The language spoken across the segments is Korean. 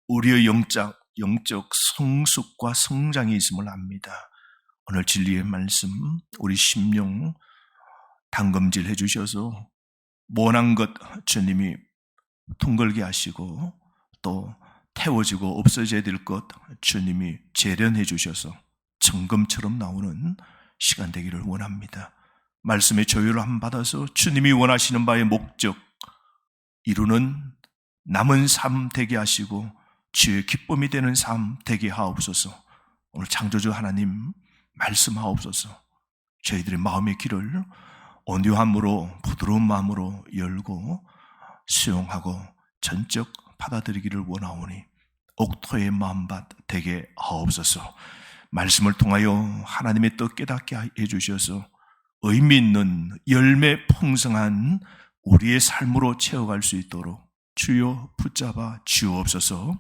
우리의 영적 성숙과 성장이 있음을 압니다. 오늘 진리의 말씀, 우리 심령 담금질 해주셔서 모난 것 주님이 둥글게 하시고 또 태워지고 없어져야 될 것 주님이 재련해 주셔서 정금처럼 나오는 시간 되기를 원합니다. 말씀의 조율을 한번 받아서 주님이 원하시는 바의 목적 이루는 남은 삶 되게 하시고 주의 기쁨이 되는 삶 되게 하옵소서. 오늘 창조주 하나님 말씀하옵소서. 저희들의 마음의 길을 온유함으로 부드러운 마음으로 열고 수용하고 전적 받아들이기를 원하오니 옥토의 마음밭 되게 하옵소서. 말씀을 통하여 하나님의 뜻 깨닫게 해주셔서 의미 있는 열매 풍성한 우리의 삶으로 채워갈 수 있도록 주여 붙잡아 주옵소서.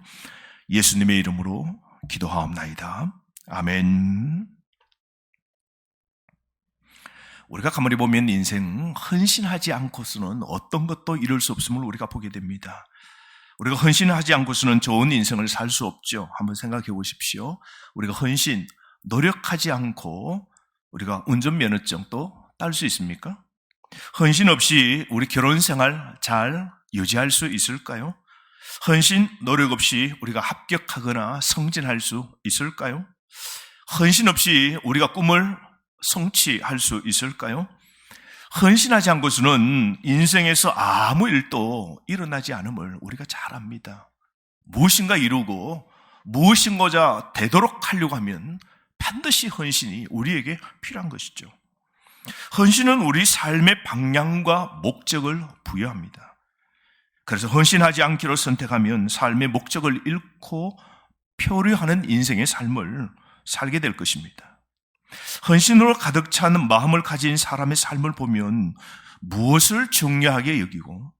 예수님의 이름으로 기도하옵나이다. 아멘. 우리가 가만히 보면 인생 헌신하지 않고서는 어떤 것도 이룰 수 없음을 우리가 보게 됩니다. 우리가 헌신하지 않고서는 좋은 인생을 살 수 없죠. 한번 생각해 보십시오. 우리가 노력하지 않고 우리가 운전면허증도 딸 수 있습니까? 헌신 없이 우리 결혼 생활 잘 유지할 수 있을까요? 헌신, 노력 없이 우리가 합격하거나 승진할 수 있을까요? 헌신 없이 우리가 꿈을 성취할 수 있을까요? 헌신하지 않고서는 인생에서 아무 일도 일어나지 않음을 우리가 잘 압니다. 무엇인가 이루고 무엇인가자 되도록 하려고 하면 반드시 헌신이 우리에게 필요한 것이죠. 헌신은 우리 삶의 방향과 목적을 부여합니다. 그래서 헌신하지 않기로 선택하면 삶의 목적을 잃고 표류하는 인생의 삶을 살게 될 것입니다. 헌신으로 가득 찬 마음을 가진 사람의 삶을 보면 무엇을 중요하게 여기고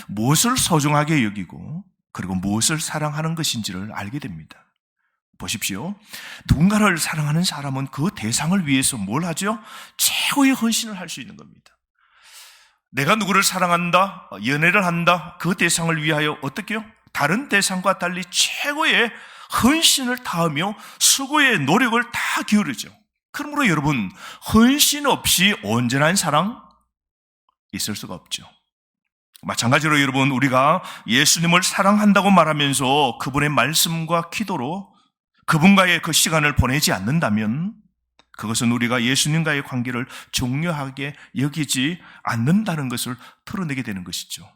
무엇을 소중하게 여기고 그리고 무엇을 사랑하는 것인지를 알게 됩니다. 보십시오. 누군가를 사랑하는 사람은 그 대상을 위해서 뭘 하죠? 최고의 헌신을 할 수 있는 겁니다. 내가 누구를 사랑한다, 연애를 한다, 그 대상을 위하여 어떻게요? 다른 대상과 달리 최고의 헌신을 다하며 수고의 노력을 다 기울이죠. 그러므로 여러분, 헌신 없이 온전한 사랑 있을 수가 없죠. 마찬가지로 여러분, 우리가 예수님을 사랑한다고 말하면서 그분의 말씀과 기도로 그분과의 그 시간을 보내지 않는다면 그것은 우리가 예수님과의 관계를 중요하게 여기지 않는다는 것을 드러내게 되는 것이죠.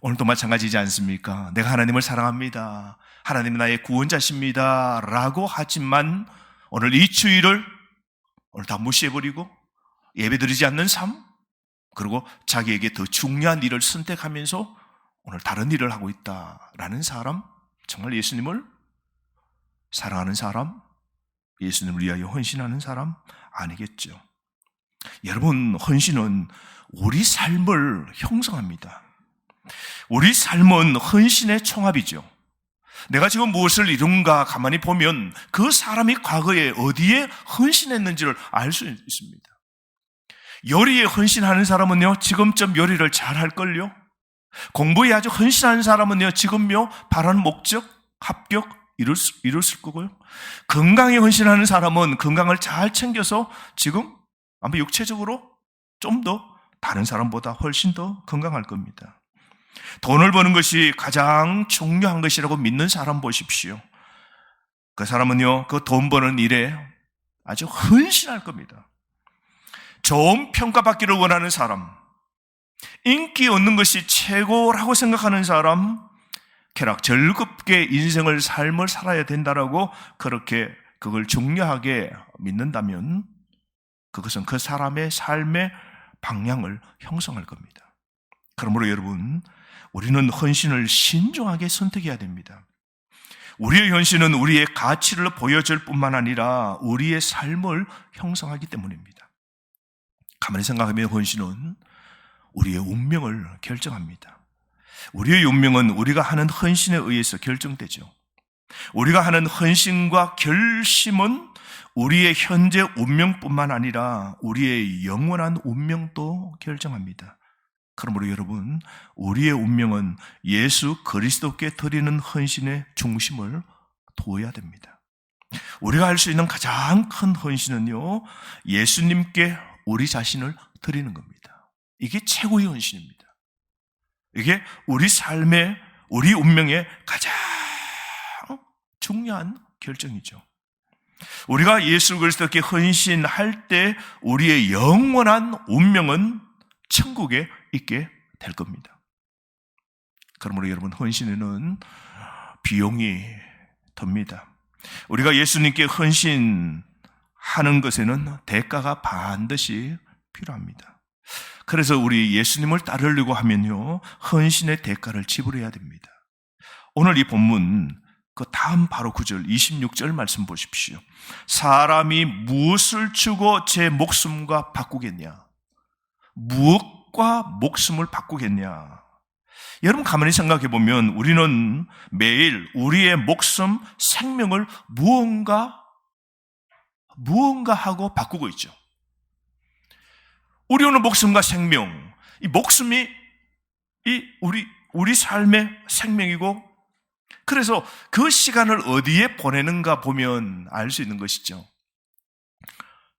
오늘도 마찬가지지 않습니까? 내가 하나님을 사랑합니다. 하나님은 나의 구원자십니다. 라고 하지만 오늘 이 주일을 오늘 다 무시해버리고 예배드리지 않는 삶, 그리고 자기에게 더 중요한 일을 선택하면서 오늘 다른 일을 하고 있다라는 사람, 정말 예수님을 사랑하는 사람, 예수님을 위하여 헌신하는 사람 아니겠죠. 여러분, 헌신은 우리 삶을 형성합니다. 우리 삶은 헌신의 총합이죠. 내가 지금 무엇을 이룬가 가만히 보면 그 사람이 과거에 어디에 헌신했는지를 알 수 있습니다. 요리에 헌신하는 사람은요, 지금쯤 요리를 잘 할걸요. 공부에 아주 헌신하는 사람은요, 지금요, 바라는 목적, 합격 이뤘을 거고요. 건강에 헌신하는 사람은 건강을 잘 챙겨서 지금 아마 육체적으로 좀 더 다른 사람보다 훨씬 더 건강할 겁니다. 돈을 버는 것이 가장 중요한 것이라고 믿는 사람 보십시오. 그 사람은요, 그 돈 버는 일에 아주 헌신할 겁니다. 좋은 평가받기를 원하는 사람, 인기 얻는 것이 최고라고 생각하는 사람, 즐겁게 인생을 삶을 살아야 된다라고 그렇게 그걸 중요하게 믿는다면 그것은 그 사람의 삶의 방향을 형성할 겁니다. 그러므로 여러분, 우리는 헌신을 신중하게 선택해야 됩니다. 우리의 헌신은 우리의 가치를 보여줄 뿐만 아니라 우리의 삶을 형성하기 때문입니다. 가만히 생각하면 헌신은 우리의 운명을 결정합니다. 우리의 운명은 우리가 하는 헌신에 의해서 결정되죠. 우리가 하는 헌신과 결심은 우리의 현재 운명뿐만 아니라 우리의 영원한 운명도 결정합니다. 그러므로 여러분, 우리의 운명은 예수 그리스도께 드리는 헌신의 중심을 두어야 됩니다. 우리가 할 수 있는 가장 큰 헌신은요, 예수님께 우리 자신을 드리는 겁니다. 이게 최고의 헌신입니다. 이게 우리 삶의, 우리 운명의 가장 중요한 결정이죠. 우리가 예수 그리스도께 헌신할 때 우리의 영원한 운명은 천국에 있게 될 겁니다. 그러므로 여러분, 헌신에는 비용이 듭니다. 우리가 예수님께 헌신하는 것에는 대가가 반드시 필요합니다. 그래서 우리 예수님을 따르려고 하면요, 헌신의 대가를 지불해야 됩니다. 오늘 이 본문 그 다음 바로 9절 26절 말씀 보십시오. 사람이 무엇을 주고 제 목숨과 바꾸겠냐? 무엇과 목숨을 바꾸겠냐? 여러분, 가만히 생각해 보면 우리는 매일 우리의 목숨, 생명을 무언가 하고 바꾸고 있죠. 우리 오늘 목숨과 생명, 이 목숨이 우리 삶의 생명이고, 그래서 그 시간을 어디에 보내는가 보면 알 수 있는 것이죠.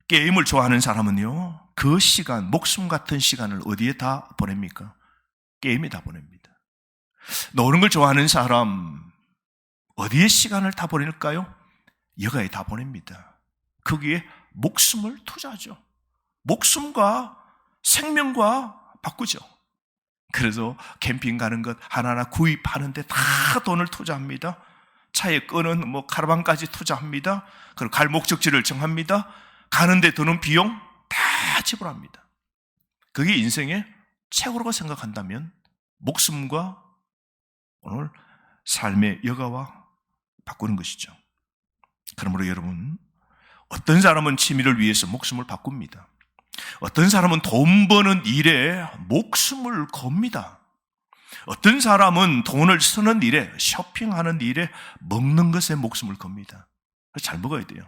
게임을 좋아하는 사람은요, 그 시간, 목숨 같은 시간을 어디에 다 보냅니까? 게임에 다 보냅니다. 노는 걸 좋아하는 사람, 어디에 시간을 다 보낼까요? 여가에 다 보냅니다. 거기에 목숨을 투자하죠. 목숨과 생명과 바꾸죠. 그래서 캠핑 가는 것 하나하나 구입하는데 다 돈을 투자합니다. 차에 끄는 카라반까지 투자합니다. 그리고 갈 목적지를 정합니다. 가는데 드는 비용 다 지불합니다. 그게 인생의 최고라고 생각한다면 목숨과 오늘 삶의 여가와 바꾸는 것이죠. 그러므로 여러분, 어떤 사람은 취미를 위해서 목숨을 바꿉니다. 어떤 사람은 돈 버는 일에 목숨을 겁니다. 어떤 사람은 돈을 쓰는 일에, 쇼핑하는 일에, 먹는 것에 목숨을 겁니다. 잘 먹어야 돼요.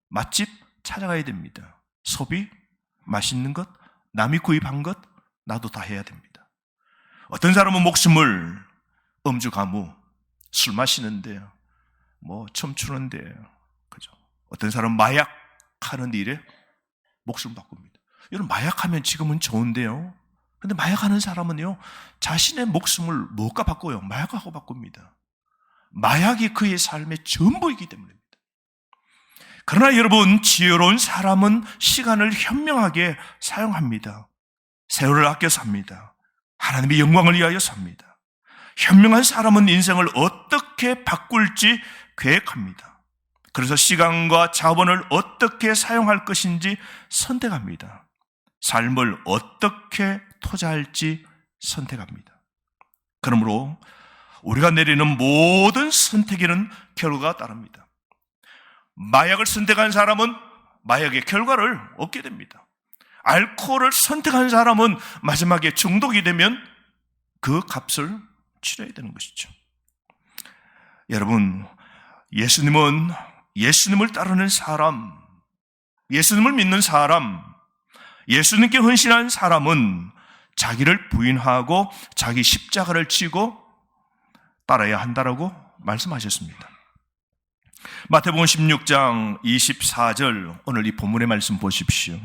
맛집 찾아가야 됩니다. 소비, 맛있는 것, 남이 구입한 것, 나도 다 해야 됩니다. 어떤 사람은 목숨을 음주 가무, 술 마시는데, 춤추는데, 그죠? 어떤 사람은 마약하는 일에 목숨을 바꿉니다. 여러분, 마약하면 지금은 좋은데요. 근데 마약하는 사람은요, 자신의 목숨을 무엇과 바꿔요? 마약하고 바꿉니다. 마약이 그의 삶의 전부이기 때문입니다. 그러나 여러분, 지혜로운 사람은 시간을 현명하게 사용합니다. 세월을 아껴 삽니다. 하나님의 영광을 위하여 삽니다. 현명한 사람은 인생을 어떻게 바꿀지 계획합니다. 그래서 시간과 자원을 어떻게 사용할 것인지 선택합니다. 삶을 어떻게 투자할지 선택합니다. 그러므로 우리가 내리는 모든 선택에는 결과가 따릅니다. 마약을 선택한 사람은 마약의 결과를 얻게 됩니다. 알코올을 선택한 사람은 마지막에 중독이 되면 그 값을 치러야 되는 것이죠. 여러분, 예수님을 따르는 사람, 예수님을 믿는 사람, 예수님께 헌신한 사람은 자기를 부인하고 자기 십자가를 지고 따라야 한다라고 말씀하셨습니다. 마태복음 16장 24절, 오늘 이 본문의 말씀 보십시오.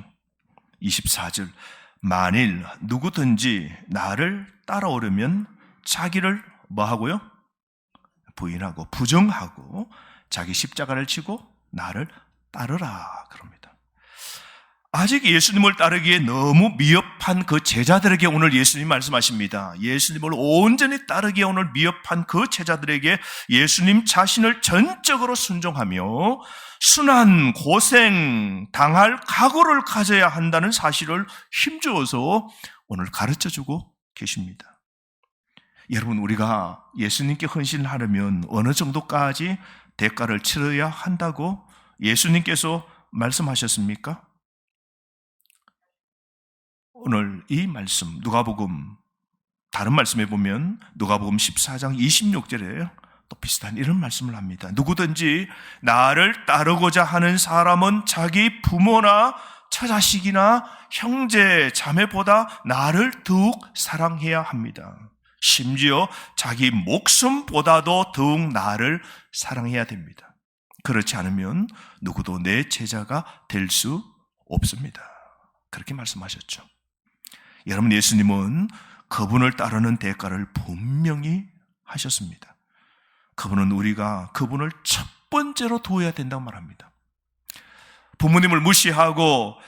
24절, 만일 누구든지 나를 따라오려면 자기를 뭐하고요? 부인하고 부정하고 자기 십자가를 지고 나를 따르라 그럽니다. 아직 예수님을 따르기에 너무 미흡한 그 제자들에게 오늘 예수님 말씀하십니다. 예수님을 온전히 따르기에 오늘 미흡한 그 제자들에게 예수님 자신을 전적으로 순종하며 순한 고생 당할 각오를 가져야 한다는 사실을 힘주어서 오늘 가르쳐주고 계십니다. 여러분, 우리가 예수님께 헌신하려면 어느 정도까지 대가를 치러야 한다고 예수님께서 말씀하셨습니까? 오늘 이 말씀, 누가복음, 다른 말씀에 보면 누가복음 14장 26절에 또 비슷한 이런 말씀을 합니다. 누구든지 나를 따르고자 하는 사람은 자기 부모나 처자식이나 형제, 자매보다 나를 더욱 사랑해야 합니다. 심지어 자기 목숨보다도 더욱 나를 사랑해야 됩니다. 그렇지 않으면 누구도 내 제자가 될 수 없습니다. 그렇게 말씀하셨죠. 여러분, 예수님은 그분을 따르는 대가를 분명히 하셨습니다. 그분은 우리가 그분을 첫 번째로 두어야 된다고 말합니다. 부모님을 무시하고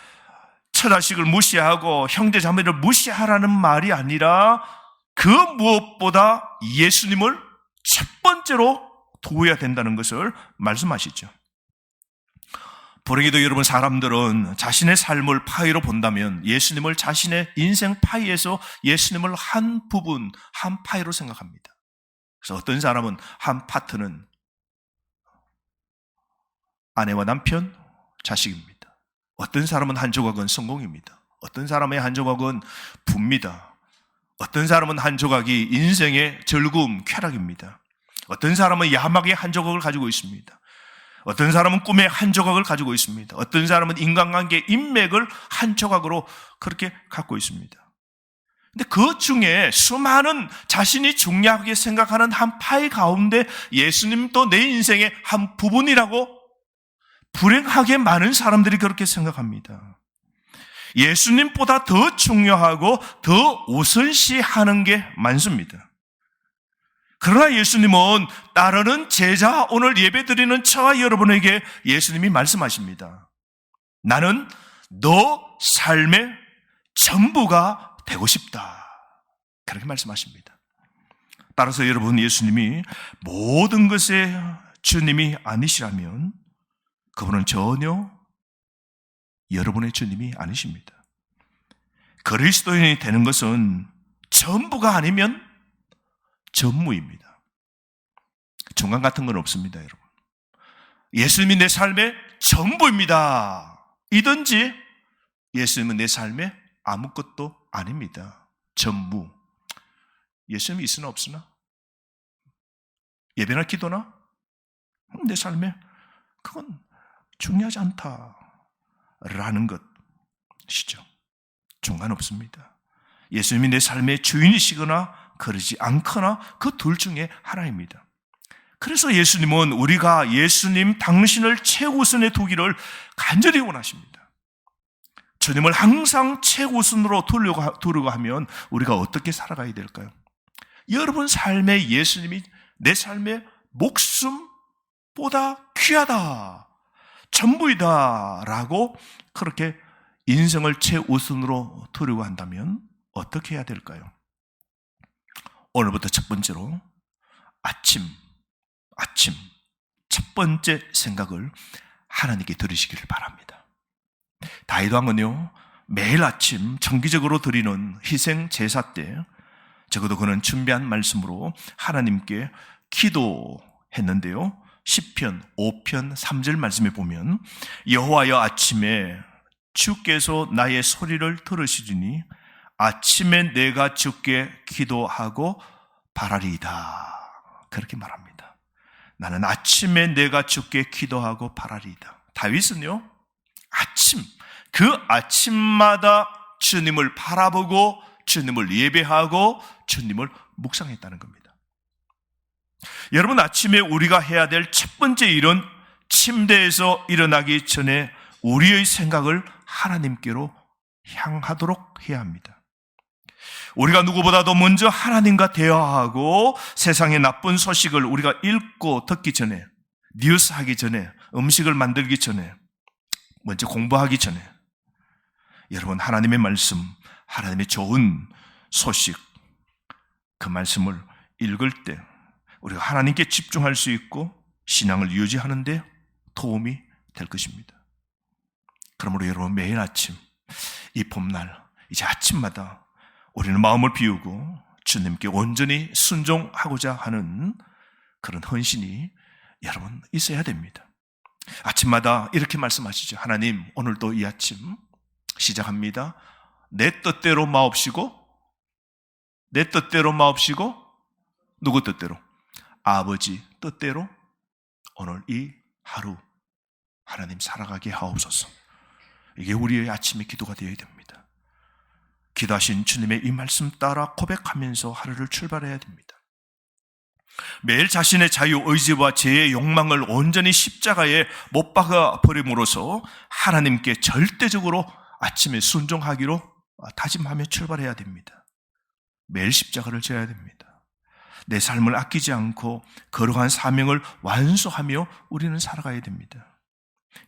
처자식을 무시하고 형제 자매를 무시하라는 말이 아니라 그 무엇보다 예수님을 첫 번째로 두어야 된다는 것을 말씀하시죠. 불행히도 여러분, 사람들은 자신의 삶을 파이로 본다면 예수님을 자신의 인생 파이에서 예수님을 한 부분, 한 파이로 생각합니다. 그래서 어떤 사람은 한 파트는 아내와 남편, 자식입니다. 어떤 사람은 한 조각은 성공입니다. 어떤 사람의 한 조각은 부입니다. 어떤 사람은 한 조각이 인생의 즐거움, 쾌락입니다. 어떤 사람은 야망의 한 조각을 가지고 있습니다. 어떤 사람은 꿈의 한 조각을 가지고 있습니다. 어떤 사람은 인간관계, 인맥을 한 조각으로 그렇게 갖고 있습니다. 근데 그 중에 수많은 자신이 중요하게 생각하는 한 파이 가운데 예수님도 내 인생의 한 부분이라고 불행하게 많은 사람들이 그렇게 생각합니다. 예수님보다 더 중요하고 더 우선시하는 게 많습니다. 그러나 예수님은 따르는 제자, 오늘 예배드리는 저와 여러분에게 예수님이 말씀하십니다. 나는 너 삶의 전부가 되고 싶다. 그렇게 말씀하십니다. 따라서 여러분, 예수님이 모든 것의 주님이 아니시라면 그분은 전혀 여러분의 주님이 아니십니다. 그리스도인이 되는 것은 전부가 아니면 전무입니다. 중간 같은 건 없습니다, 여러분. 예수님이 내 삶의 전부입니다. 이든지 예수님은 내 삶의 아무것도 아닙니다. 전무. 예수님이 있으나 없으나? 예배나 기도나? 내 삶에 그건 중요하지 않다라는 것이죠. 중간 없습니다. 예수님이 내 삶의 주인이시거나 그러지 않거나 그 둘 중에 하나입니다. 그래서 예수님은 우리가 예수님 당신을 최우선에 두기를 간절히 원하십니다. 주님을 항상 최우선으로 두려고 하면 우리가 어떻게 살아가야 될까요? 여러분 삶에 예수님이 내 삶의 목숨보다 귀하다, 전부이다라고 그렇게 인생을 최우선으로 두려고 한다면 어떻게 해야 될까요? 오늘부터 첫 번째로 아침 첫 번째 생각을 하나님께 드리시기를 바랍니다. 다윗왕은요, 매일 아침 정기적으로 드리는 희생 제사 때 적어도 그는 준비한 말씀으로 하나님께 기도했는데요. 시편 5편 3절 말씀에 보면 여호와여, 아침에 주께서 나의 소리를 들으시리니 아침에 내가 주께 기도하고 바라리이다. 그렇게 말합니다. 나는 아침에 내가 주께 기도하고 바라리이다. 다윗은요, 그 아침마다 주님을 바라보고 주님을 예배하고 주님을 묵상했다는 겁니다. 여러분, 아침에 우리가 해야 될 첫 번째 일은 침대에서 일어나기 전에 우리의 생각을 하나님께로 향하도록 해야 합니다. 우리가 누구보다도 먼저 하나님과 대화하고 세상의 나쁜 소식을 우리가 읽고 듣기 전에, 뉴스 하기 전에, 음식을 만들기 전에, 먼저 공부하기 전에 여러분, 하나님의 말씀, 하나님의 좋은 소식, 그 말씀을 읽을 때 우리가 하나님께 집중할 수 있고 신앙을 유지하는 데 도움이 될 것입니다. 그러므로 여러분, 매일 아침, 이 봄날, 이제 아침마다 우리는 마음을 비우고 주님께 온전히 순종하고자 하는 그런 헌신이 여러분 있어야 됩니다. 아침마다 이렇게 말씀하시죠. 하나님, 오늘도 이 아침 시작합니다. 내 뜻대로 마옵시고 누구 뜻대로? 아버지 뜻대로 오늘 이 하루 하나님 살아가게 하옵소서. 이게 우리의 아침의 기도가 되어야 됩니다. 기도하신 주님의 이 말씀 따라 고백하면서 하루를 출발해야 됩니다. 매일 자신의 자유 의지와 제 욕망을 온전히 십자가에 못 박아 버림으로써 하나님께 절대적으로 아침에 순종하기로 다짐하며 출발해야 됩니다. 매일 십자가를 져야 됩니다. 내 삶을 아끼지 않고 거룩한 사명을 완수하며 우리는 살아가야 됩니다.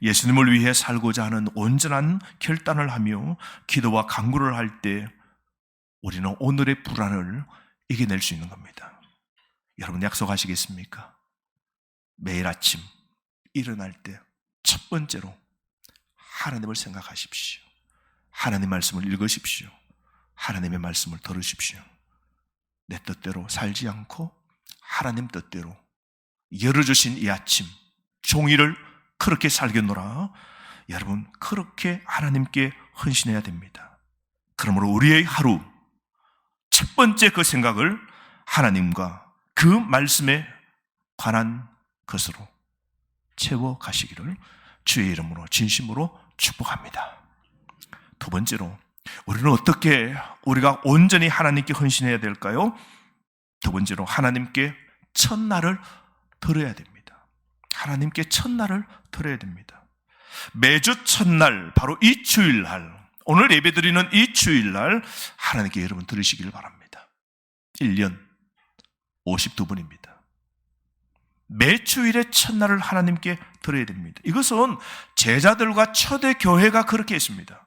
예수님을 위해 살고자 하는 온전한 결단을 하며 기도와 간구를 할 때 우리는 오늘의 불안을 이겨낼 수 있는 겁니다. 여러분 약속하시겠습니까? 매일 아침 일어날 때 첫 번째로 하나님을 생각하십시오. 하나님 말씀을 읽으십시오. 하나님의 말씀을 들으십시오. 내 뜻대로 살지 않고 하나님 뜻대로 열어주신 이 아침 종일을 그렇게 살겠노라. 여러분 그렇게 하나님께 헌신해야 됩니다. 그러므로 우리의 하루 첫 번째 그 생각을 하나님과 그 말씀에 관한 것으로 채워가시기를 주의 이름으로 진심으로 축복합니다. 두 번째로 우리는 어떻게 우리가 온전히 하나님께 헌신해야 될까요? 두 번째로 하나님께 첫날을 드려야 됩니다. 하나님께 첫날을 드려야 됩니다. 매주 첫날 바로 이 주일날 오늘 예배드리는 이 주일날 하나님께 여러분 드리시기를 바랍니다. 1년 52분입니다. 매 주일의 첫날을 하나님께 드려야 됩니다. 이것은 제자들과 초대교회가 그렇게 했습니다.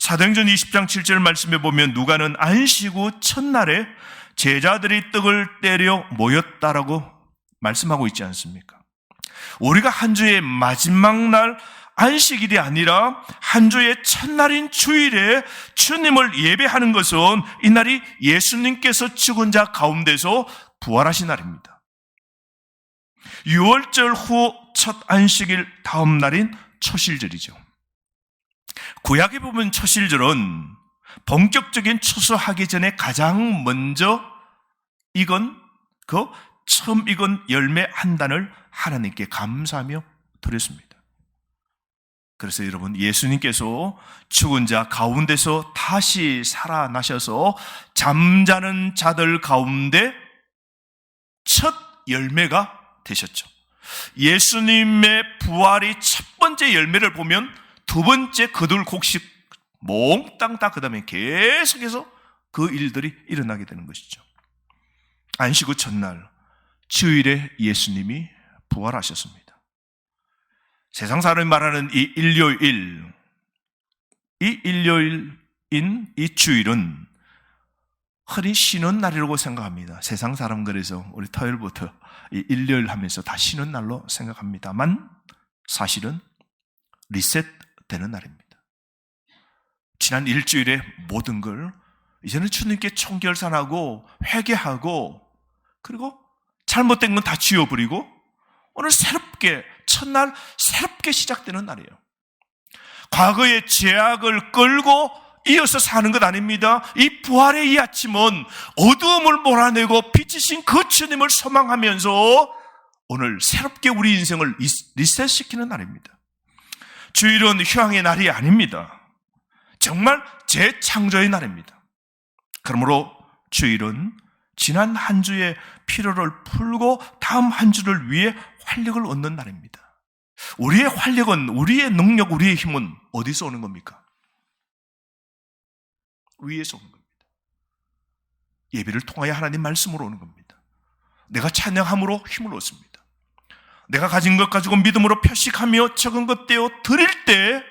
사도행전 20장 7절 말씀에 보면 누가는 안식 후 첫날에 제자들이 떡을 때려 모였다라고 말씀하고 있지 않습니까? 우리가 한 주의 마지막 날 안식일이 아니라 한 주의 첫날인 주일에 주님을 예배하는 것은 이날이 예수님께서 죽은 자 가운데서 부활하신 날입니다. 6월절 후 첫 안식일 다음 날인 초실절이죠. 구약에 보면 초실절은 본격적인 추수하기 전에 가장 먼저 처음 익은 열매 한 단을 하나님께 감사하며 드렸습니다. 그래서 여러분 예수님께서 죽은 자 가운데서 다시 살아나셔서 잠자는 자들 가운데 첫 열매가 되셨죠. 예수님의 부활이 첫 번째 열매를 보면 두 번째 그들 곡식 몽땅 다 그 다음에 계속해서 그 일들이 일어나게 되는 것이죠. 안식 후 첫날 주일에 예수님이 부활하셨습니다. 세상 사람이 말하는 이 일요일인 이 주일은 흔히 쉬는 날이라고 생각합니다. 세상 사람 그래서 우리 토요일부터 이 일요일 하면서 다 쉬는 날로 생각합니다만 사실은 리셋되는 날입니다. 지난 일주일의 모든 걸 이제는 주님께 총결산하고 회개하고 그리고 잘못된 건 다 지워버리고 오늘 새롭게 첫날 새롭게 시작되는 날이에요. 과거의 죄악을 끌고 이어서 사는 것 아닙니다. 이 부활의 이 아침은 어두움을 몰아내고 빛이신 그 주님을 소망하면서 오늘 새롭게 우리 인생을 리셋시키는 날입니다. 주일은 휴양의 날이 아닙니다. 정말 재창조의 날입니다. 그러므로 주일은 지난 한 주의 피로를 풀고 다음 한 주를 위해 활력을 얻는 날입니다. 우리의 활력은, 우리의 능력, 우리의 힘은 어디서 오는 겁니까? 위에서 오는 겁니다. 예배를 통하여 하나님 말씀으로 오는 겁니다. 내가 찬양함으로 힘을 얻습니다. 내가 가진 것 가지고 믿음으로 표식하며 적은 것 떼어 드릴 때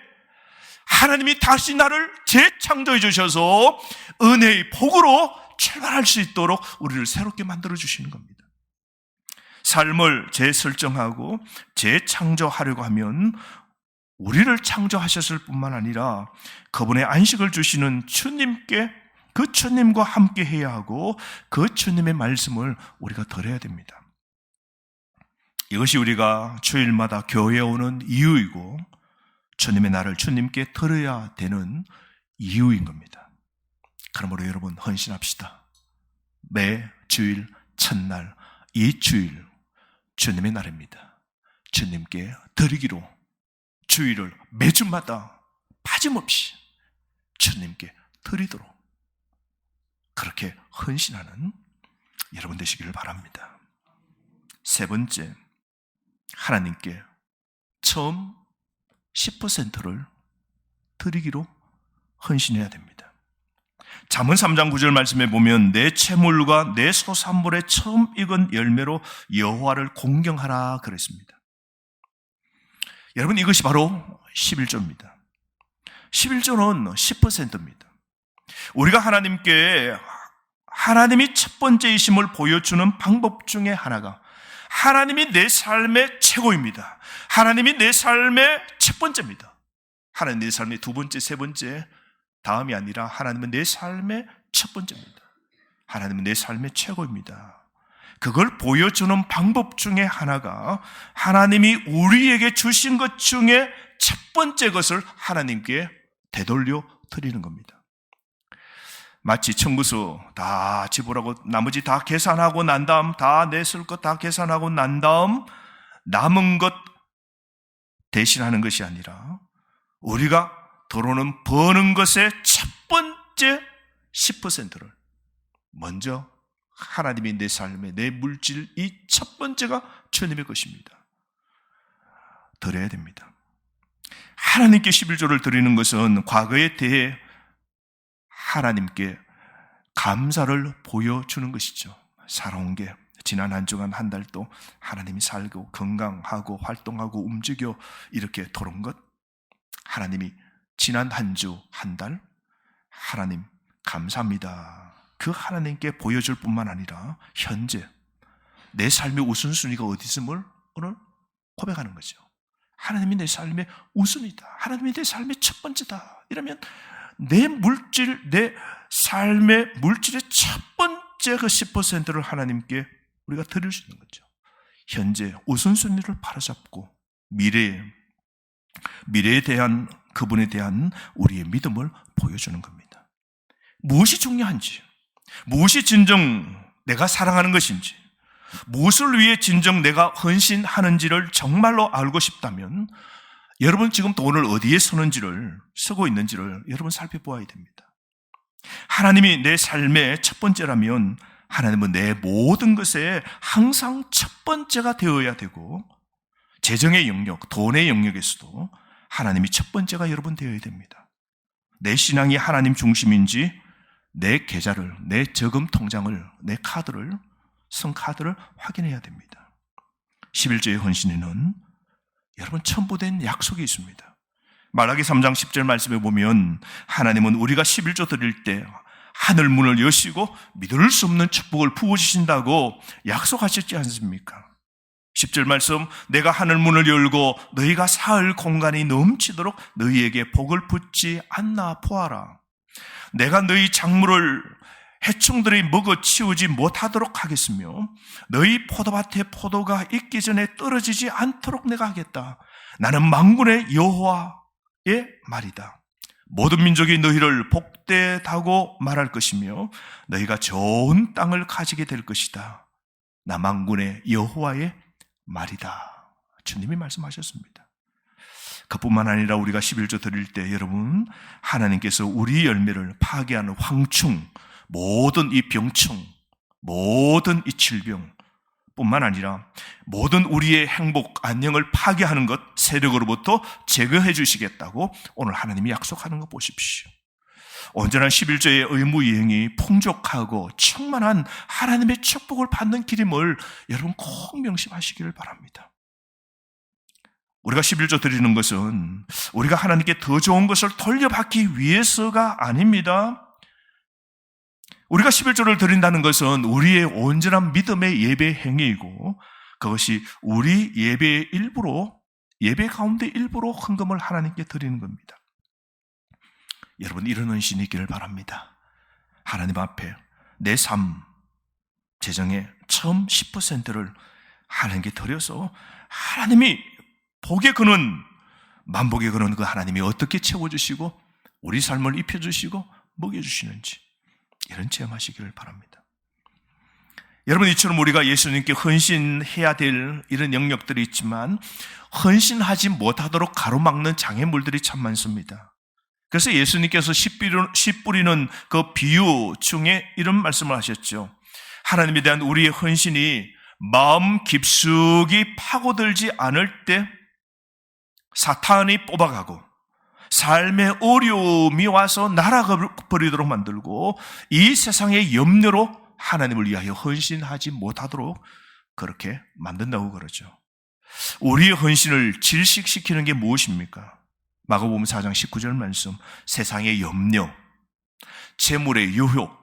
하나님이 다시 나를 재창조해 주셔서 은혜의 복으로 출발할 수 있도록 우리를 새롭게 만들어 주시는 겁니다. 삶을 재설정하고 재창조하려고 하면 우리를 창조하셨을 뿐만 아니라 그분의 안식을 주시는 주님께 그 주님과 함께 해야 하고 그 주님의 말씀을 우리가 들어야 됩니다. 이것이 우리가 주일마다 교회에 오는 이유이고 주님의 날을 주님께 들어야 되는 이유인 겁니다. 그러므로 여러분 헌신합시다. 매 주일 첫날 이 주일 주님의 날입니다. 주님께 드리기로 주일을 매주마다 빠짐없이 주님께 드리도록 그렇게 헌신하는 여러분 되시기를 바랍니다. 세 번째, 하나님께 처음 10%를 드리기로 헌신해야 됩니다. 잠언 3장 9절 말씀에 보면 내 채물과 내 소산물의 처음 익은 열매로 여호와를 공경하라 그랬습니다. 여러분, 이것이 바로 11조입니다. 11조는 10%입니다. 우리가 하나님께 하나님이 첫 번째이심을 보여주는 방법 중에 하나가 하나님이 내 삶의 최고입니다. 하나님이 내 삶의 첫 번째입니다. 하나님 내 삶의 두 번째, 세 번째 다음이 아니라 하나님은 내 삶의 첫 번째입니다. 하나님은 내 삶의 최고입니다. 그걸 보여주는 방법 중에 하나가 하나님이 우리에게 주신 것 중에 첫 번째 것을 하나님께 되돌려 드리는 겁니다. 마치 청구서 다 지불하고 나머지 다 계산하고 난 다음 다 냈을 것 다 계산하고 난 다음 남은 것 대신하는 것이 아니라 우리가 들어오는 버는 것의 첫 번째 10%를 먼저 하나님이 내 삶의 내 물질 이 첫 번째가 주님의 것입니다. 드려야 됩니다. 하나님께 11조를 드리는 것은 과거에 대해 하나님께 감사를 보여주는 것이죠. 살아온 게 지난 한 주간 한 달도 하나님이 살고 건강하고 활동하고 움직여 이렇게 돌아온 것, 하나님이 지난 한 주 한 달 하나님 감사합니다. 그 하나님께 보여줄 뿐만 아니라 현재 내 삶의 우선순위가 어디 있음을 오늘 고백하는 거죠. 하나님이 내 삶의 우선이다. 하나님이 내 삶의 첫 번째다. 이러면 내 물질, 내 삶의 물질의 첫 번째 그 10%를 하나님께 우리가 드릴 수 있는 거죠. 현재 우선순위를 바로잡고 미래에 대한 그분에 대한 우리의 믿음을 보여주는 겁니다. 무엇이 중요한지, 무엇이 진정 내가 사랑하는 것인지, 무엇을 위해 진정 내가 헌신하는지를 정말로 알고 싶다면 여러분 지금 돈을 어디에 쓰고 있는지를 여러분 살펴보아야 됩니다. 하나님이 내 삶의 첫 번째라면 하나님은 내 모든 것에 항상 첫 번째가 되어야 되고 재정의 영역, 돈의 영역에서도 하나님이 첫 번째가 여러분 되어야 됩니다. 내 신앙이 하나님 중심인지 내 계좌를, 내 저금 통장을, 내 카드를, 성카드를 확인해야 됩니다. 11조의 헌신에는 여러분 첨부된 약속이 있습니다. 말라기 3장 10절 말씀에 보면 하나님은 우리가 11조 드릴 때 하늘 문을 여시고 믿을 수 없는 축복을 부어주신다고 약속하셨지 않습니까? 10절 말씀, 내가 하늘 문을 열고 너희가 살 공간이 넘치도록 너희에게 복을 붓지 않나 보아라. 내가 너희 작물을 해충들이 먹어치우지 못하도록 하겠으며 너희 포도밭에 포도가 익기 전에 떨어지지 않도록 내가 하겠다. 나는 만군의 여호와의 말이다. 모든 민족이 너희를 복되다고 말할 것이며 너희가 좋은 땅을 가지게 될 것이다. 나 만군의 여호와의 말이다. 주님이 말씀하셨습니다. 그뿐만 아니라 우리가 11조 드릴 때 여러분 하나님께서 우리 열매를 파괴하는 황충, 모든 이 병충, 모든 이 질병 뿐만 아니라 모든 우리의 행복, 안녕을 파괴하는 것 세력으로부터 제거해 주시겠다고 오늘 하나님이 약속하는 거 보십시오. 온전한 11조의 의무이행이 풍족하고 충만한 하나님의 축복을 받는 길임을 여러분 꼭 명심하시기를 바랍니다. 우리가 11조 드리는 것은 우리가 하나님께 더 좋은 것을 돌려받기 위해서가 아닙니다. 우리가 11조를 드린다는 것은 우리의 온전한 믿음의 예배 행위이고 그것이 우리 예배의 일부로, 예배 가운데 일부로 헌금을 하나님께 드리는 겁니다. 여러분 이런 헌신이 있기를 바랍니다. 하나님 앞에 내 삶, 재정의 처음 10%를 하나님께 드려서 하나님이 복의 근원, 만복의 근원 그 하나님이 어떻게 채워주시고 우리 삶을 입혀주시고 먹여주시는지 이런 체험하시기를 바랍니다. 여러분 이처럼 우리가 예수님께 헌신해야 될 이런 영역들이 있지만 헌신하지 못하도록 가로막는 장애물들이 참 많습니다. 그래서 예수님께서 씨 뿌리는 그 비유 중에 이런 말씀을 하셨죠. 하나님에 대한 우리의 헌신이 마음 깊숙이 파고들지 않을 때 사탄이 뽑아가고 삶의 어려움이 와서 날아버리도록 만들고 이 세상의 염려로 하나님을 위하여 헌신하지 못하도록 그렇게 만든다고 그러죠. 우리의 헌신을 질식시키는 게 무엇입니까? 마가복음 4장 19절 말씀, 세상의 염려, 재물의 유혹,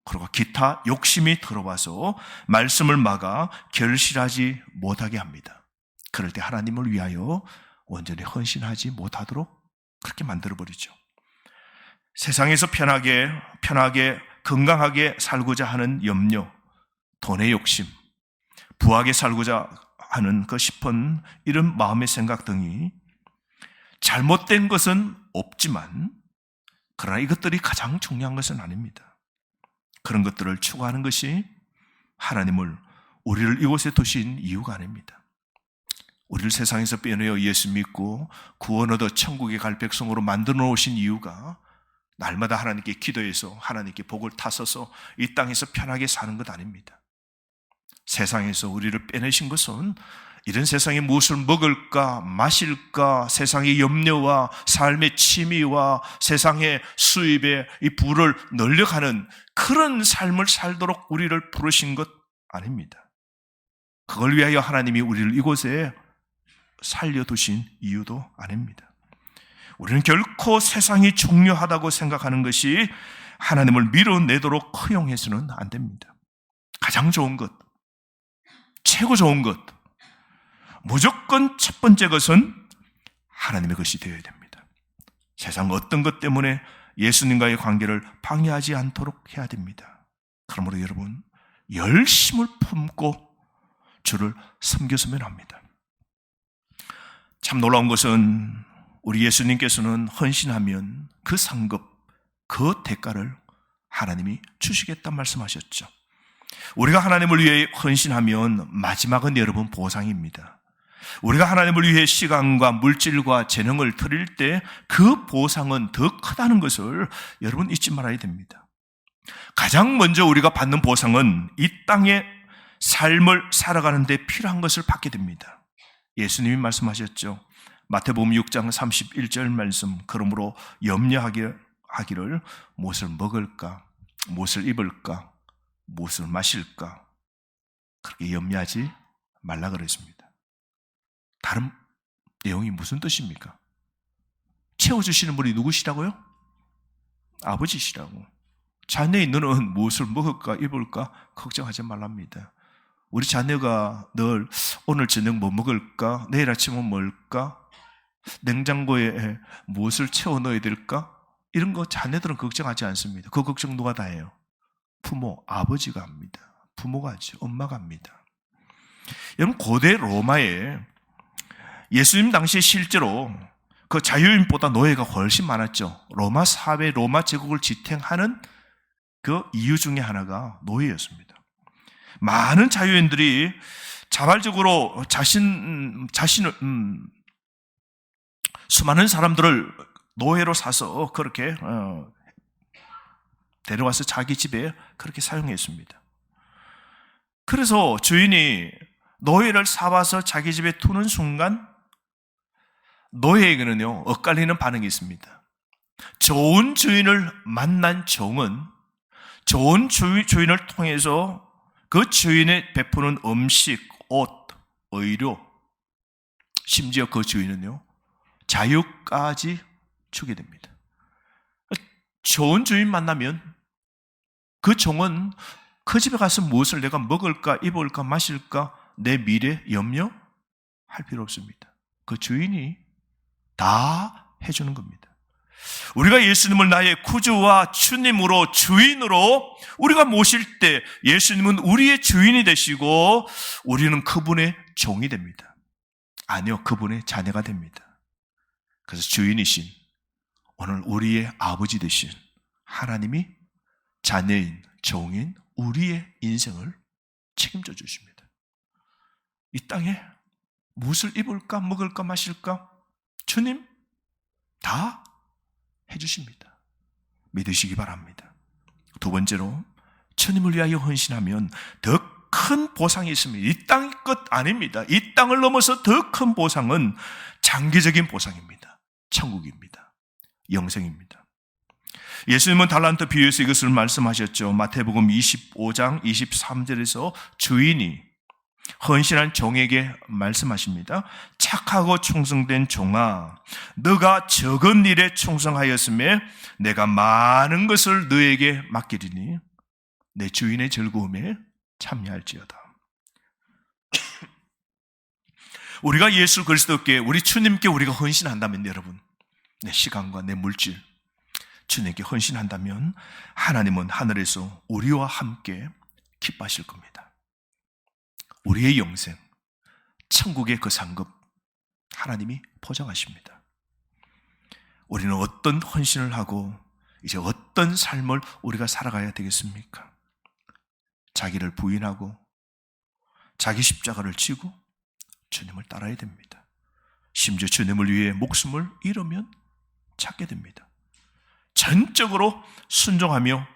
그리고 기타 욕심이 들어와서 말씀을 막아 결실하지 못하게 합니다. 그럴 때 하나님을 위하여 온전히 헌신하지 못하도록 그렇게 만들어버리죠. 세상에서 편하게 건강하게 살고자 하는 염려, 돈의 욕심, 부하게 살고자 하는 그 싶은 이런 마음의 생각 등이 잘못된 것은 없지만 그러나 이것들이 가장 중요한 것은 아닙니다. 그런 것들을 추구하는 것이 하나님을 우리를 이곳에 두신 이유가 아닙니다. 우리를 세상에서 빼내어 예수 믿고 구원 얻어 천국에 갈 백성으로 만들어 놓으신 이유가 날마다 하나님께 기도해서 하나님께 복을 타서서 이 땅에서 편하게 사는 것 아닙니다. 세상에서 우리를 빼내신 것은 이런 세상에 무엇을 먹을까 마실까 세상의 염려와 삶의 취미와 세상의 수입에 이 부를 늘려가는 그런 삶을 살도록 우리를 부르신 것 아닙니다. 그걸 위하여 하나님이 우리를 이곳에 살려두신 이유도 아닙니다. 우리는 결코 세상이 중요하다고 생각하는 것이 하나님을 밀어내도록 허용해서는 안 됩니다. 가장 좋은 것, 최고 좋은 것, 무조건 첫 번째 것은 하나님의 것이 되어야 됩니다. 세상 어떤 것 때문에 예수님과의 관계를 방해하지 않도록 해야 됩니다. 그러므로 여러분 열심을 품고 주를 섬겼으면 합니다. 참 놀라운 것은 우리 예수님께서는 헌신하면 그 상급, 그 대가를 하나님이 주시겠다 말씀하셨죠. 우리가 하나님을 위해 헌신하면 마지막은 여러분 보상입니다. 우리가 하나님을 위해 시간과 물질과 재능을 드릴 때 그 보상은 더 크다는 것을 여러분 잊지 말아야 됩니다. 가장 먼저 우리가 받는 보상은 이 땅의 삶을 살아가는 데 필요한 것을 받게 됩니다. 예수님이 말씀하셨죠. 마태복음 6장 31절 말씀, 그러므로 염려하기를 무엇을 먹을까, 무엇을 입을까, 무엇을 마실까 그렇게 염려하지 말라 그랬습니다. 다른 내용이 무슨 뜻입니까? 채워주시는 분이 누구시라고요? 아버지시라고. 자녀의 너는 무엇을 먹을까 입을까 걱정하지 말랍니다. 우리 자녀가 늘 오늘 저녁 뭐 먹을까, 내일 아침은 뭘까, 냉장고에 무엇을 채워 넣어야 될까, 이런 거 자녀들은 걱정하지 않습니다. 그 걱정 누가 다 해요? 부모, 아버지가 합니다. 부모가 하죠. 엄마가 합니다. 여러분 고대 로마에 예수님 당시에 실제로 그 자유인보다 노예가 훨씬 많았죠. 로마 사회, 로마 제국을 지탱하는 그 이유 중에 하나가 노예였습니다. 많은 자유인들이 자발적으로 자신을 수많은 사람들을 노예로 사서 그렇게 데려와서 자기 집에 그렇게 사용했습니다. 그래서 주인이 노예를 사와서 자기 집에 두는 순간 노예에게는요 엇갈리는 반응이 있습니다. 좋은 주인을 만난 종은 좋은 주인을 통해서 그 주인의 베푸는 음식, 옷, 의료, 심지어 그 주인은요 자유까지 주게 됩니다. 좋은 주인 만나면 그 종은 그 집에 가서 무엇을 내가 먹을까, 입을까, 마실까, 내 미래 염려할 필요 없습니다. 그 주인이 다 해주는 겁니다. 우리가 예수님을 나의 구주와 주님으로 주인으로 우리가 모실 때 예수님은 우리의 주인이 되시고 우리는 그분의 종이 됩니다. 아니요, 그분의 자녀가 됩니다. 그래서 주인이신 오늘 우리의 아버지 되신 하나님이 자녀인, 종인 우리의 인생을 책임져 주십니다. 이 땅에 무엇을 입을까, 먹을까, 마실까? 주님 다 해주십니다. 믿으시기 바랍니다. 두 번째로, 주님을 위하여 헌신하면 더 큰 보상이 있습니다. 이 땅의 것 아닙니다. 이 땅을 넘어서 더 큰 보상은 장기적인 보상입니다. 천국입니다. 영생입니다. 예수님은 달란트 비유에서 이것을 말씀하셨죠. 마태복음 25장 23절에서 주인이 헌신한 종에게 말씀하십니다. 착하고 충성된 종아, 너가 적은 일에 충성하였음에 내가 많은 것을 너에게 맡기리니 내 주인의 즐거움에 참여할지어다. 우리가 예수 그리스도께, 우리 주님께 우리가 헌신한다면, 여러분, 내 시간과 내 물질 주님께 헌신한다면 하나님은 하늘에서 우리와 함께 기뻐하실 겁니다. 우리의 영생, 천국의 그 상급 하나님이 보장하십니다. 우리는 어떤 헌신을 하고 이제 어떤 삶을 우리가 살아가야 되겠습니까? 자기를 부인하고 자기 십자가를 지고 주님을 따라야 됩니다. 심지어 주님을 위해 목숨을 잃으면 찾게 됩니다. 전적으로 순종하며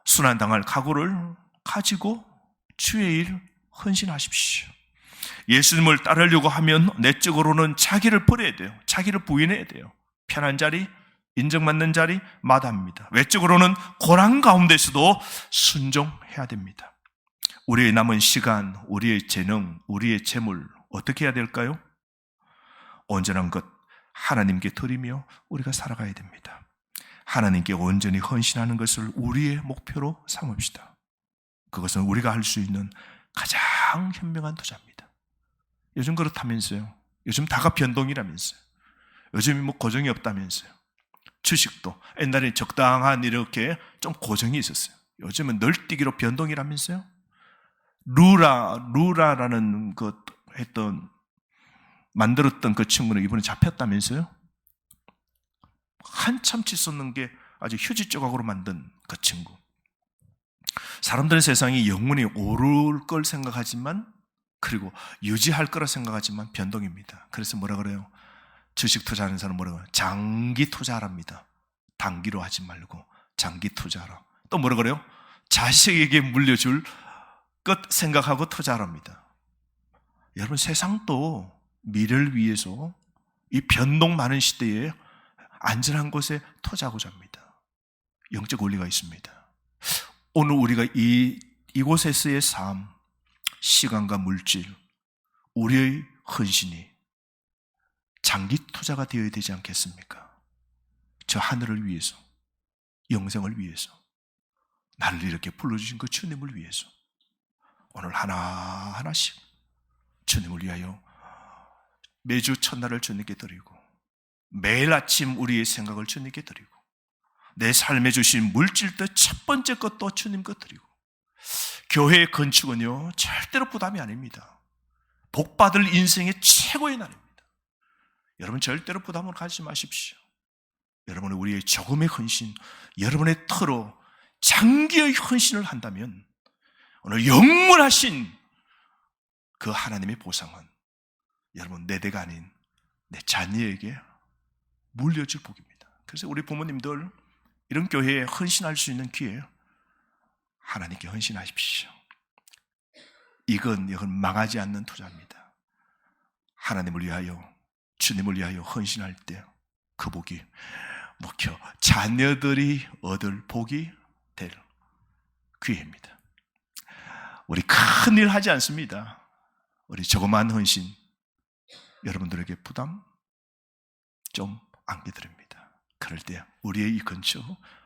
순환당할 각오를 가지고 주의 일 헌신하십시오. 예수님을 따르려고 하면 내적으로는 자기를 버려야 돼요. 자기를 부인해야 돼요. 편한 자리, 인정받는 자리 마다합니다. 외적으로는 고난 가운데서도 순종해야 됩니다. 우리의 남은 시간, 우리의 재능, 우리의 재물 어떻게 해야 될까요? 온전한 것 하나님께 드리며 우리가 살아가야 됩니다. 하나님께 온전히 헌신하는 것을 우리의 목표로 삼읍시다. 그것은 우리가 할 수 있는 가장 현명한 투자입니다. 요즘 그렇다면서요. 요즘 다가 변동이라면서요. 요즘이 뭐 고정이 없다면서요. 주식도 옛날에 적당한 이렇게 좀 고정이 있었어요. 요즘은 널뛰기로 변동이라면서요. 루라라는 그 만들었던 그 친구는 이번에 잡혔다면서요. 한참 치솟는 게 아주 휴지 조각으로 만든 그 친구. 사람들은 세상이 영원히 오를 걸 생각하지만, 그리고 유지할 거라 생각하지만 변동입니다. 그래서 뭐라 그래요? 주식 투자하는 사람 뭐라 그래요? 장기 투자랍니다. 단기로 하지 말고 장기 투자하라. 또 뭐라 그래요? 자식에게 물려줄 것 생각하고 투자합니다. 여러분, 세상도 미래를 위해서 이 변동 많은 시대에 안전한 곳에 투자하고자 합니다. 영적 원리가 있습니다. 오늘 우리가 이곳에서의 삶, 시간과 물질, 우리의 헌신이 장기 투자가 되어야 되지 않겠습니까? 저 하늘을 위해서, 영생을 위해서, 나를 이렇게 불러주신 그 주님을 위해서 오늘 하나하나씩 주님을 위하여 매주 첫날을 주님께 드리고, 매일 아침 우리의 생각을 주님께 드리고, 내 삶에 주신 물질도 첫 번째 것도 주님께 드리고, 교회의 건축은요 절대로 부담이 아닙니다. 복받을 인생의 최고의 날입니다. 여러분, 절대로 부담을 가지지 마십시오. 여러분은 우리의 조금의 헌신, 여러분의 터로 장기의 헌신을 한다면 오늘 영원하신 그 하나님의 보상은 여러분 내 대가 아닌 내 자녀에게 물려줄 복입니다. 그래서 우리 부모님들 이런 교회에 헌신할 수 있는 기회 하나님께 헌신하십시오. 이건 망하지 않는 투자입니다. 하나님을 위하여, 주님을 위하여 헌신할 때 그 복이 목표 자녀들이 얻을 복이 될 기회입니다. 우리 큰 일 하지 않습니다. 우리 조그마한 헌신 여러분들에게 부담 좀 안겨드립니다. 그럴 때 우리의 이 근처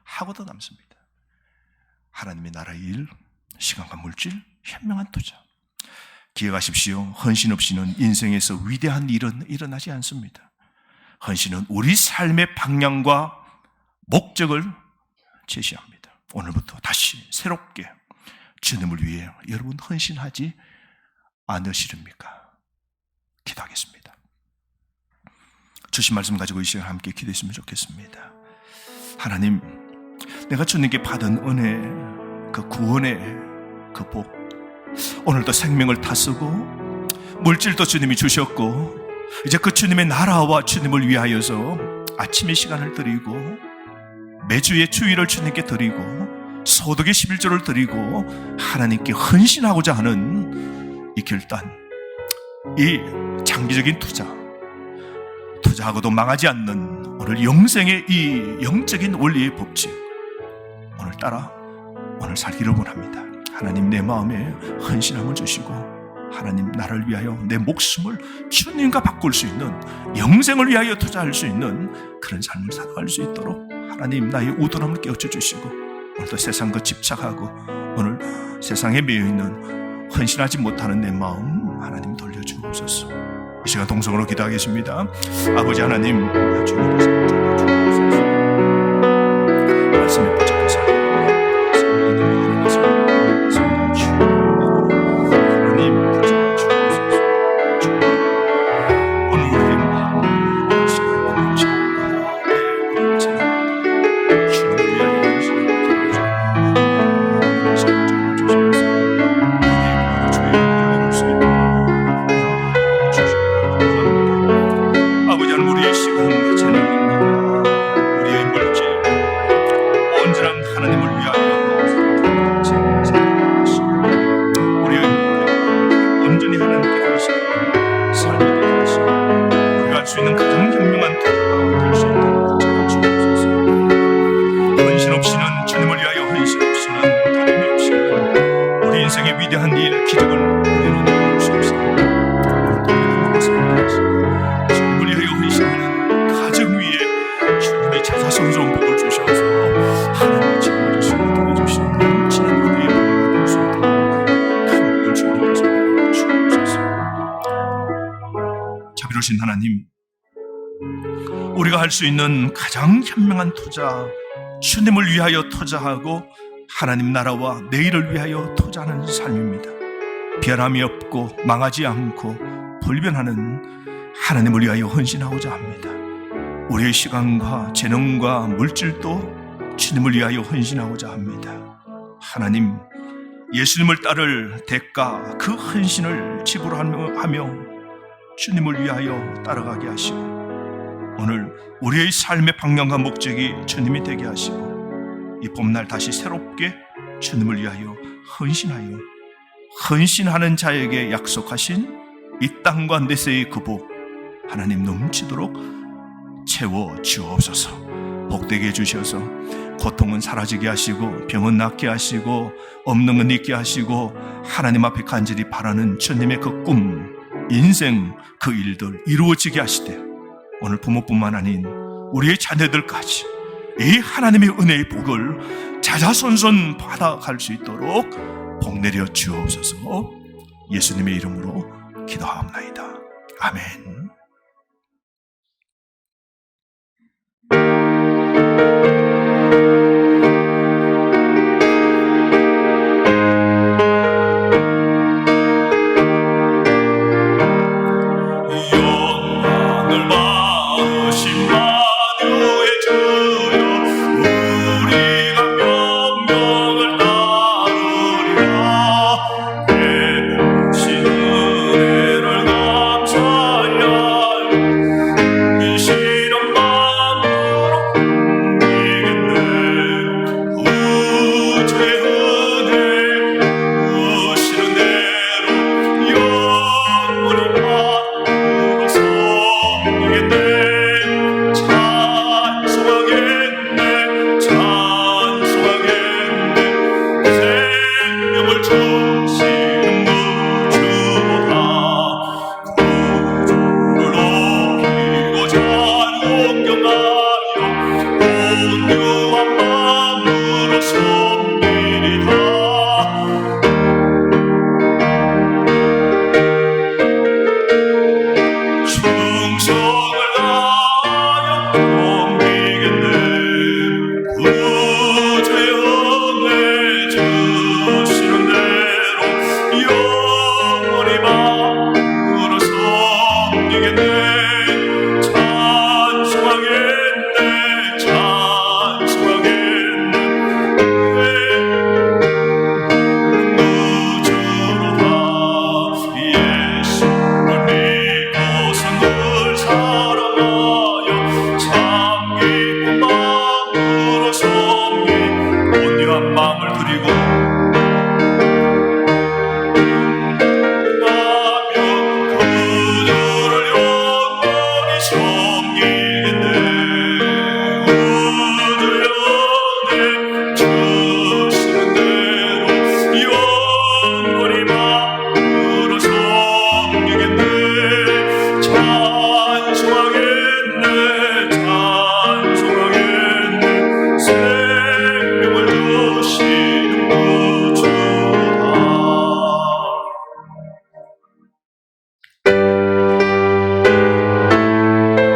하고도 남습니다. 하나님의 나라의 일, 시간과 물질, 현명한 투자. 기억하십시오. 헌신 없이는 인생에서 위대한 일은 일어나지 않습니다. 헌신은 우리 삶의 방향과 목적을 제시합니다. 오늘부터 다시 새롭게 주님을 위해 여러분 헌신하지 않으시렵니까? 기도하겠습니다. 주신 말씀 가지고 이 시간 함께 기도했으면 좋겠습니다. 하나님, 내가 주님께 받은 은혜, 그 구원의 그 복, 오늘도 생명을 다쓰고 물질도 주님이 주셨고 이제 그 주님의 나라와 주님을 위하여서 아침의 시간을 드리고 매주의 주일을 주님께 드리고 소득의 11조를 드리고 하나님께 헌신하고자 하는 이 결단, 이 장기적인 투자하고도 망하지 않는 오늘 영생의 이 영적인 원리의 법칙, 오늘따라 오늘 살기를 원합니다. 하나님, 내 마음에 헌신함을 주시고 하나님, 나를 위하여 내 목숨을 주님과 바꿀 수 있는, 영생을 위하여 투자할 수 있는 그런 삶을 살아갈 수 있도록 하나님, 나의 우둔함을 깨우쳐 주시고 오늘도 세상과 집착하고 오늘 세상에 매여있는 헌신하지 못하는 내 마음 하나님 돌려주옵소서. 이 시간 동성으로 기도하겠습니다. 아버지 하나님, 주님께서 주옵소서. 말씀에 붙잡혀서 하나님, 우리가 할 수 있는 가장 현명한 투자, 주님을 위하여 투자하고 하나님 나라와 내일을 위하여 투자하는 삶입니다. 변함이 없고 망하지 않고 불변하는 하나님을 위하여 헌신하고자 합니다. 우리의 시간과 재능과 물질도 주님을 위하여 헌신하고자 합니다. 하나님, 예수님을 따를 대가, 그 헌신을 지불하며 주님을 위하여 따라가게 하시고 오늘 우리의 삶의 방향과 목적이 주님이 되게 하시고 이 봄날 다시 새롭게 주님을 위하여 헌신하는 자에게 약속하신 이 땅과 내세의 그 복 하나님 넘치도록 채워 주옵소서. 복되게 해주셔서 고통은 사라지게 하시고 병은 낫게 하시고 없는 건 있게 하시고 하나님 앞에 간절히 바라는 주님의 그 꿈, 인생 그 일들 이루어지게 하시되 오늘 부모뿐만 아닌 우리의 자녀들까지 이 하나님의 은혜의 복을 자자손손 받아갈 수 있도록 복 내려 주옵소서. 예수님의 이름으로 기도하옵나이다. 아멘. 영원히 마음으로 섬기겠네.